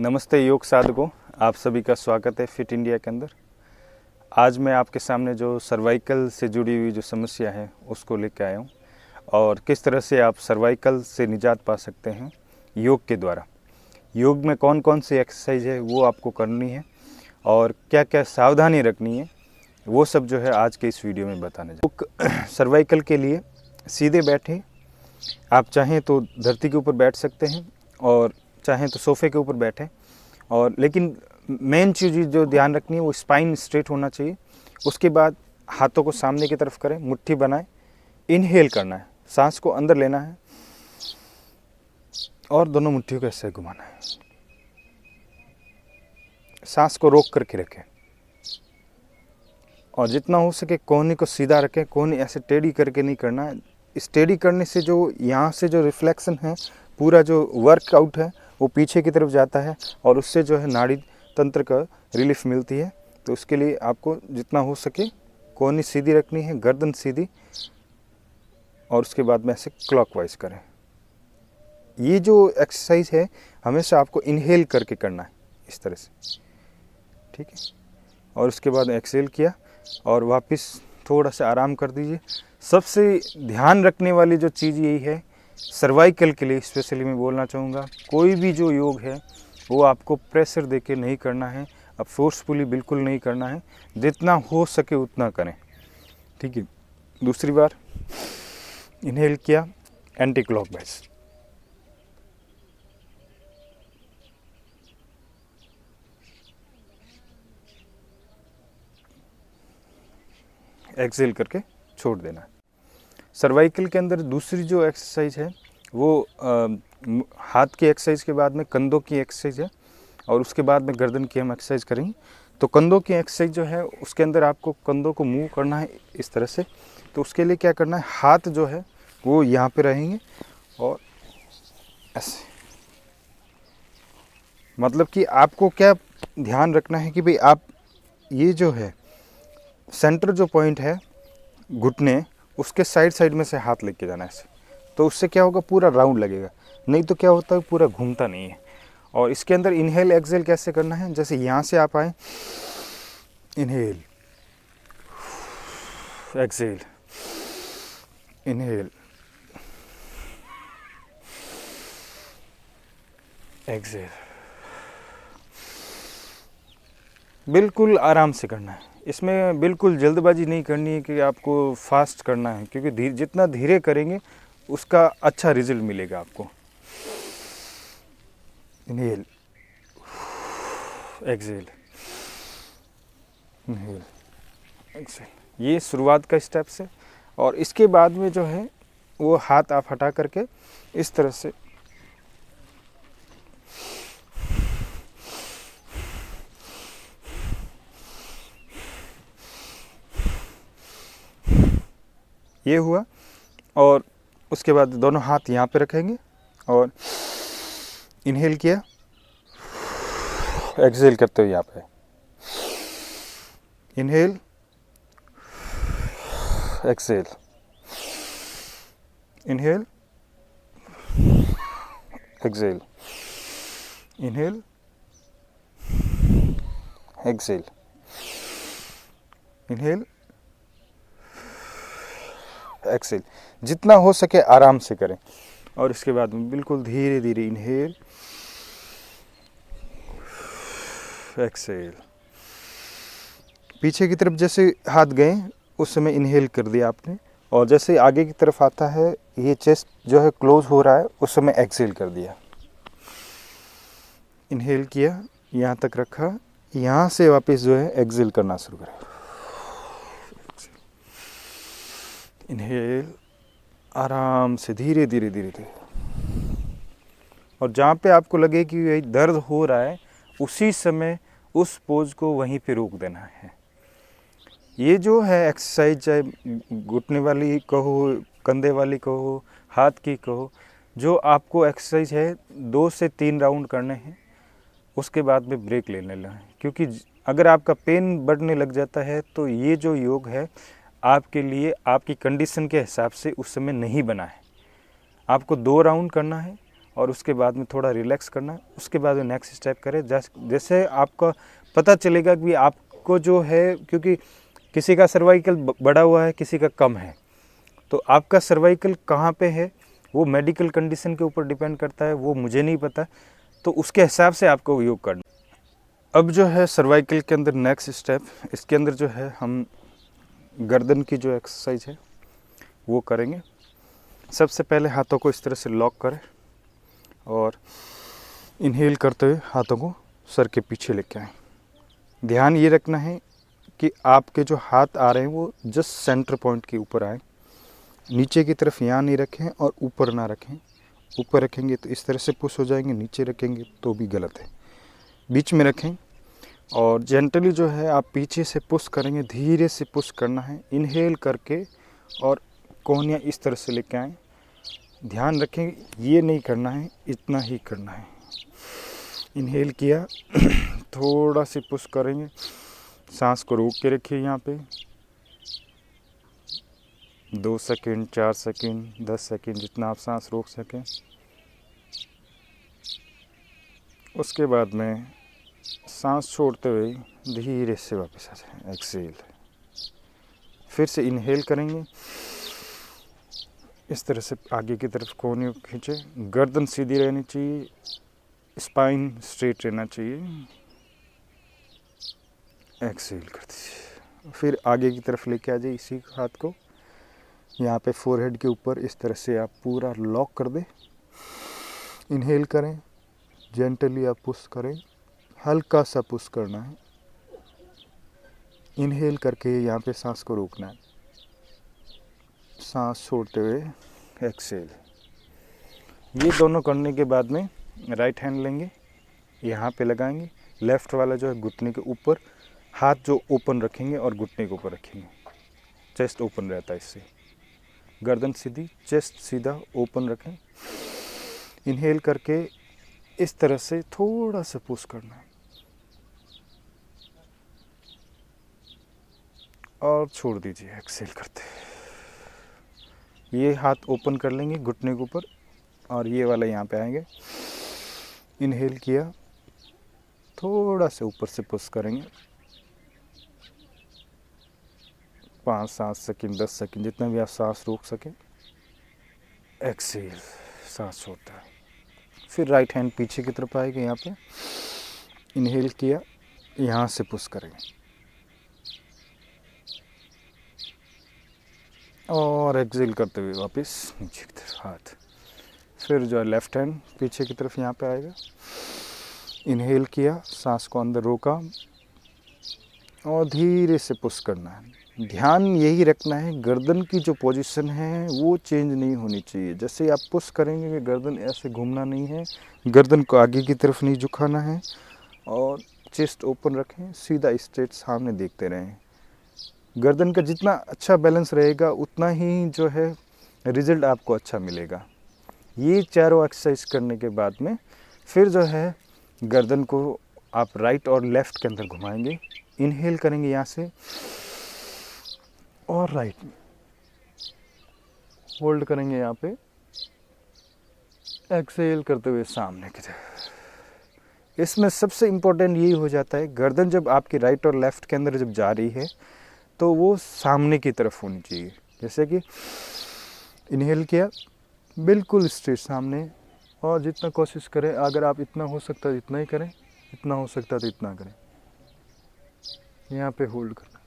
नमस्ते योग साधकों, आप सभी का स्वागत है फिट इंडिया के अंदर। आज मैं आपके सामने जो सर्वाइकल से जुड़ी हुई जो समस्या है उसको लेकर आया हूँ और किस तरह से आप सर्वाइकल से निजात पा सकते हैं योग के द्वारा। योग में कौन कौन सी एक्सरसाइज है वो आपको करनी है और क्या क्या सावधानी रखनी है वो सब जो है आज के इस वीडियो में बताने जा। सर्वाइकल के लिए सीधे बैठें, आप चाहें तो धरती के ऊपर बैठ सकते हैं और चाहें तो सोफ़े के ऊपर बैठें। और लेकिन मेन चीज़ जो ध्यान रखनी है वो स्पाइन स्ट्रेट होना चाहिए। उसके बाद हाथों को सामने की तरफ करें, मुट्ठी बनाएं, इनहेल करना है, सांस को अंदर लेना है और दोनों मुट्ठियों को ऐसे घुमाना है। सांस को रोक करके रखें और जितना हो सके कोहनी को सीधा रखें। कोहनी ऐसे टेढ़ी करके नहीं करना है। इस टेढ़ी करने से जो यहाँ से जो रिफ्लेक्शन है, पूरा जो वर्कआउट है वो पीछे की तरफ जाता है और उससे जो है नाड़ी तंत्र का रिलीफ मिलती है। तो उसके लिए आपको जितना हो सके कोहनी सीधी रखनी है, गर्दन सीधी, और उसके बाद में ऐसे क्लॉकवाइज करें। ये जो एक्सरसाइज है हमेशा आपको इनहेल करके करना है, इस तरह से, ठीक है। और उसके बाद एक्सहेल किया और वापस थोड़ा सा आराम कर दीजिए। सबसे ध्यान रखने वाली जो चीज़ यही है, सर्वाइकल के लिए स्पेशली मैं बोलना चाहूँगा, कोई भी जो योग है वो आपको प्रेशर देके नहीं करना है, अब फोर्सफुली बिल्कुल नहीं करना है, जितना हो सके उतना करें, ठीक है। दूसरी बार इनहेल किया, एंटी क्लॉकवाइज, एक्सहेल करके छोड़ देना है। सर्वाइकल के अंदर दूसरी जो एक्सरसाइज है वो हाथ की एक्सरसाइज के बाद में कंधों की एक्सरसाइज है और उसके बाद में गर्दन की हम एक्सरसाइज करेंगे। तो कंधों की एक्सरसाइज जो है उसके अंदर आपको कंधों को मूव करना है इस तरह से। तो उसके लिए क्या करना है, हाथ जो है वो यहाँ पे रहेंगे और ऐसे, मतलब कि आपको क्या ध्यान रखना है कि भाई आप ये जो है सेंटर जो पॉइंट है घुटने, उसके साइड साइड में से हाथ लेके जाना है ऐसे। तो उससे क्या होगा, पूरा राउंड लगेगा। नहीं तो क्या होता है, पूरा घूमता नहीं है। और इसके अंदर इनहेल एक्सहेल कैसे करना है, जैसे यहाँ से आप आए, इनहेल एक्सहेल, इनहेल एक्सहेल, बिल्कुल आराम से करना है। इसमें बिल्कुल जल्दबाजी नहीं करनी है कि आपको फास्ट करना है, क्योंकि जितना धीरे करेंगे उसका अच्छा रिजल्ट मिलेगा आपको। इनहेल एक्सहेल, इनहेल एक्सहेल, ये शुरुआत का स्टेप्स है। और इसके बाद में जो है वो हाथ आप हटा करके इस तरह से ये हुआ। और उसके बाद दोनों हाथ यहाँ पे रखेंगे और इनहेल किया, एक्सहेल करते हुए यहाँ पे, inhale exhale, inhale exhale, inhale exhale, inhale exhale. जितना हो सके आराम से करें। और इसके बाद में बिल्कुल धीरे धीरे इनहेल एक्सहेल। पीछे की तरफ जैसे हाथ गए उस समय इनहेल कर दिया आपने, और जैसे आगे की तरफ आता है, ये चेस्ट जो है क्लोज हो रहा है, उस समय एक्सहेल कर दिया। इनहेल किया, यहाँ तक रखा, यहाँ से वापस जो है एक्सहेल करना शुरू करें। इनहेल, आराम से धीरे धीरे धीरे धीरे। और जहाँ पे आपको लगे कि यही दर्द हो रहा है, उसी समय उस पोज को वहीं पे रोक देना है। ये जो है एक्सरसाइज, चाहे घुटने वाली कहो, कंधे वाली कहो, हाथ की कहो, जो आपको एक्सरसाइज है 2 से 3 राउंड करने हैं, उसके बाद में ब्रेक ले लेना है। क्योंकि अगर आपका पेन बढ़ने लग जाता है तो ये जो योग है आपके लिए आपकी कंडीशन के हिसाब से उस समय नहीं बना है। आपको 2 राउंड करना है और उसके बाद में थोड़ा रिलैक्स करना है। उसके बाद में नेक्स्ट स्टेप करें। जैसे आपको पता चलेगा कि आपको जो है, क्योंकि किसी का सर्वाइकल बढ़ा हुआ है, किसी का कम है, तो आपका सर्वाइकल कहाँ पे है वो मेडिकल कंडीशन के ऊपर डिपेंड करता है, वो मुझे नहीं पता, तो उसके हिसाब से आपको योग करना। अब जो है सर्वाइकल के अंदर नेक्स्ट स्टेप, इसके अंदर जो है हम गर्दन की जो एक्सरसाइज है वो करेंगे। सबसे पहले हाथों को इस तरह से लॉक करें और इनहेल करते हुए हाथों को सर के पीछे लेके आएं। ध्यान ये रखना है कि आपके जो हाथ आ रहे हैं वो जस्ट सेंटर पॉइंट के ऊपर आए, नीचे की तरफ यहाँ नहीं रखें और ऊपर ना रखें। ऊपर रखेंगे तो इस तरह से पुश हो जाएंगे, नीचे रखेंगे तो भी गलत है। बीच में रखें और जेंटली जो है आप पीछे से पुश करेंगे, धीरे से पुश करना है इनहेल करके, और कोहनियाँ इस तरह से लेके आएँ। ध्यान रखें ये नहीं करना है, इतना ही करना है। इनहेल किया थोड़ा सी पुश करेंगे, सांस को रोक के रखिए यहाँ पे 2 सेकंड, 4 सेकंड, 10 सेकंड, जितना आप सांस रोक सकें। उसके बाद में सांस छोड़ते हुए धीरे से वापस आ जाए, एक्सेल। फिर से इनहेल करेंगे, इस तरह से आगे की तरफ कोहनियों को खींचे, गर्दन सीधी रहनी चाहिए, स्पाइन स्ट्रेट रहना चाहिए। एक्सेल कर दीजिए। फिर आगे की तरफ लेके आ जाइए इसी हाथ को, यहाँ पे फोरहेड के ऊपर इस तरह से आप पूरा लॉक कर दें। इनहेल करें, जेंटली आप पुश करें, हल्का सा पुश करना है। इनहेल करके यहाँ पे सांस को रोकना है, सांस छोड़ते हुए एक्सेल। ये दोनों करने के बाद में राइट हैंड लेंगे, यहाँ पे लगाएंगे, लेफ़्ट वाला जो है घुटने के ऊपर, हाथ जो ओपन रखेंगे और घुटने के ऊपर रखेंगे, चेस्ट ओपन रहता है इससे। गर्दन सीधी, चेस्ट सीधा, ओपन रखें। इनहेल करके इस तरह से थोड़ा सा पुश करना है और छोड़ दीजिए एक्सेल करते। ये हाथ ओपन कर लेंगे घुटने के ऊपर और ये वाला यहाँ पे आएंगे। इनहेल किया, थोड़ा से ऊपर से पुश करेंगे, 5-7 सेकंड, 10 सेकंड, जितना भी आप सांस रोक सकें। एक्सेल, सांस छोड़ता है। फिर राइट हैंड पीछे की तरफ आएगा, यहाँ पे इनहेल किया, यहाँ से पुश करेंगे और एक्सेल करते हुए वापस नीचे की तरफ हाथ। फिर जो है लेफ्ट हैंड पीछे की तरफ यहाँ पे आएगा, इनहेल किया, सांस को अंदर रोका और धीरे से पुश करना है। ध्यान यही रखना है गर्दन की जो पोजीशन है वो चेंज नहीं होनी चाहिए। जैसे आप पुश करेंगे कि गर्दन ऐसे घूमना नहीं है, गर्दन को आगे की तरफ नहीं झुकाना है और चेस्ट ओपन रखें, सीधा स्ट्रेट सामने देखते रहें। गर्दन का जितना अच्छा बैलेंस रहेगा उतना ही जो है रिजल्ट आपको अच्छा मिलेगा। ये चारों एक्सरसाइज करने के बाद में फिर जो है गर्दन को आप राइट और लेफ़्ट के अंदर घुमाएंगे। इनहेल करेंगे यहाँ से और राइट में होल्ड करेंगे, यहाँ पे एक्सेल करते हुए सामने की तरफ। इसमें सबसे इम्पोर्टेंट यही हो जाता है, गर्दन जब आपकी राइट और लेफ़्ट के अंदर जब जा रही है तो वो सामने की तरफ होनी चाहिए। जैसे कि इनहेल किया, बिल्कुल स्ट्रेट सामने, और जितना कोशिश करें, अगर आप इतना हो सकता है इतना ही करें, इतना हो सकता है तो इतना करें। यहाँ पे होल्ड करना,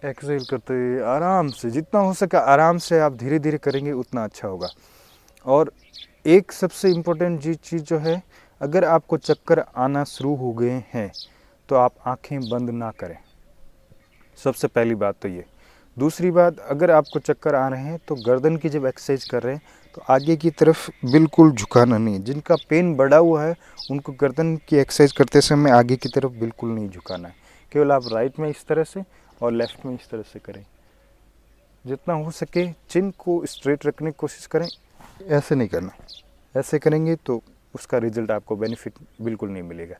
एक्सेल करते हुए आराम से, जितना हो सके आराम से आप धीरे धीरे करेंगे उतना अच्छा होगा। और एक सबसे इम्पोर्टेंट चीज़ जो है, अगर आपको चक्कर आना शुरू हो गए हैं तो आप आंखें बंद ना करें, सबसे पहली बात तो ये। दूसरी बात, अगर आपको चक्कर आ रहे हैं तो गर्दन की जब एक्सरसाइज कर रहे हैं तो आगे की तरफ बिल्कुल झुकाना नहीं। जिनका पेन बढ़ा हुआ है उनको गर्दन की एक्सरसाइज करते समय आगे की तरफ बिल्कुल नहीं झुकाना है। केवल आप राइट में इस तरह से और लेफ़्ट में इस तरह से करें। जितना हो सके चिन को स्ट्रेट रखने की कोशिश करें, ऐसे नहीं करना। ऐसे करेंगे तो उसका रिजल्ट आपको बेनिफिट बिल्कुल नहीं मिलेगा।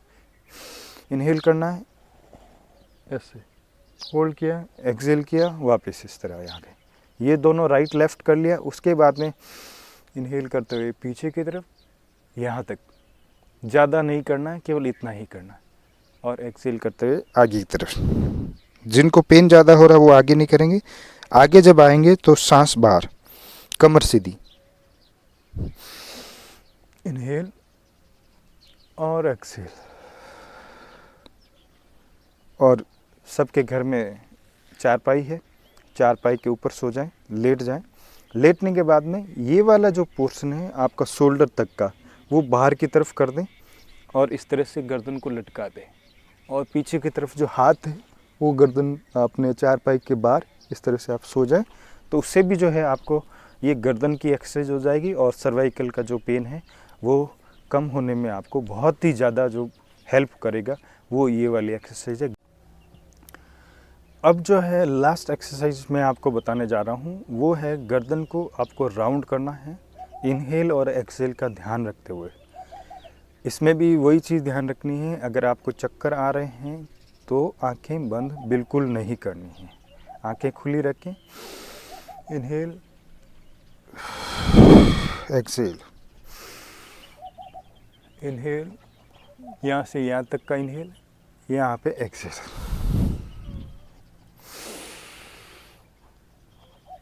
इनहेल करना है, ऐसे होल्ड किया, एक्सेल किया, वापस इस तरह आ गए। ये दोनों राइट लेफ़्ट कर लिया। उसके बाद में इनहेल करते हुए पीछे की तरफ यहाँ तक, ज़्यादा नहीं करना है, केवल इतना ही करना है। और एक्सेल करते हुए आगे की तरफ। जिनको पेन ज़्यादा हो रहा है वो आगे नहीं करेंगे, आगे जब आएंगे तो सांस बाहर, कमर सीधी। इनहेल और एक्सेल। और सबके घर में चारपाई है, चारपाई के ऊपर सो जाएं, लेट जाएं। लेटने के बाद में ये वाला जो पोर्शन है आपका शोल्डर तक का, वो बाहर की तरफ कर दें और इस तरह से गर्दन को लटका दें। और पीछे की तरफ जो हाथ है वो गर्दन अपने चारपाई के बाहर इस तरह से आप सो जाएं, तो उससे भी जो है आपको ये गर्दन की एक्सरसाइज हो जाएगी और सर्वाइकल का जो पेन है वो कम होने में आपको बहुत ही ज़्यादा जो हेल्प करेगा वो ये वाली एक्सरसाइज है। अब जो है लास्ट एक्सरसाइज मैं आपको बताने जा रहा हूँ वो है गर्दन को आपको राउंड करना है, इनहेल और एक्सेल का ध्यान रखते हुए। इसमें भी वही चीज़ ध्यान रखनी है, अगर आपको चक्कर आ रहे हैं तो आंखें बंद बिल्कुल नहीं करनी है, आंखें खुली रखें। इनहेल, एक्सेल, इनहेल, यहाँ से यहाँ तक का इनहेल, यहाँ पे एक्सेल।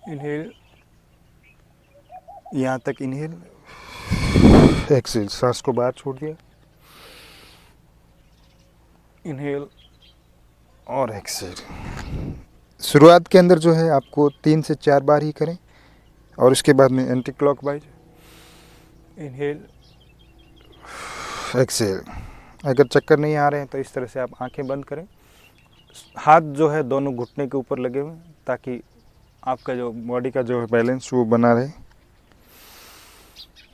इनहेल, यहाँ तक इनहेल, एक्सेल, सांस को बाहर छोड़ दिया। इनहेल और एक्सेल। शुरुआत के अंदर जो है आपको 3 से 4 बार ही करें और उसके बाद में एंटी क्लॉकवाइज। Inhale, Excel. अगर चक्कर नहीं आ रहे हैं तो इस तरह से आप आंखें बंद करें, हाथ जो है दोनों घुटने के ऊपर लगे हुए ताकि आपका जो बॉडी का जो बैलेंस वो बना रहे।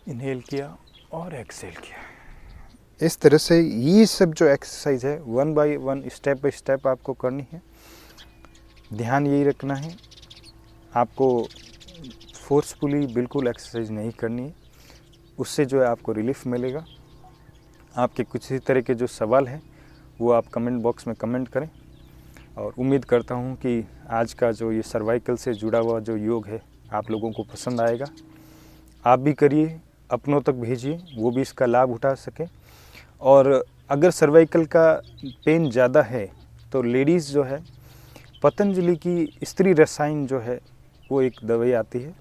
इनहेल किया और एक्सेल किया। इस तरह से ये सब जो एक्सरसाइज है 1 बाय 1 स्टेप बाय स्टेप आपको करनी है। ध्यान यही रखना है, आपको फोर्सफुली बिल्कुल एक्सरसाइज नहीं करनी है, उससे जो है आपको रिलीफ मिलेगा। आपके कुछ इसी तरह के जो सवाल हैं वो आप कमेंट बॉक्स में कमेंट करें और उम्मीद करता हूँ कि आज का जो ये सर्वाइकल से जुड़ा हुआ जो योग है आप लोगों को पसंद आएगा। आप भी करिए, अपनों तक भेजिए, वो भी इसका लाभ उठा सकें। और अगर सर्वाइकल का पेन ज़्यादा है तो लेडीज़ जो है पतंजलि की स्त्री रसायन जो है वो एक दवाई आती है,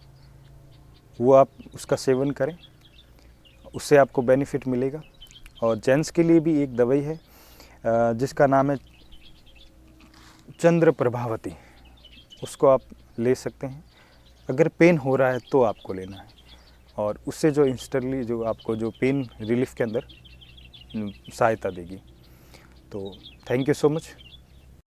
वो आप उसका सेवन करें, उससे आपको बेनिफिट मिलेगा। और जेंट्स के लिए भी एक दवाई है जिसका नाम है चंद्र प्रभावती, उसको आप ले सकते हैं। अगर पेन हो रहा है तो आपको लेना है और उससे जो इंस्टेंटली जो आपको जो पेन रिलीफ के अंदर सहायता देगी। तो थैंक यू सो मच।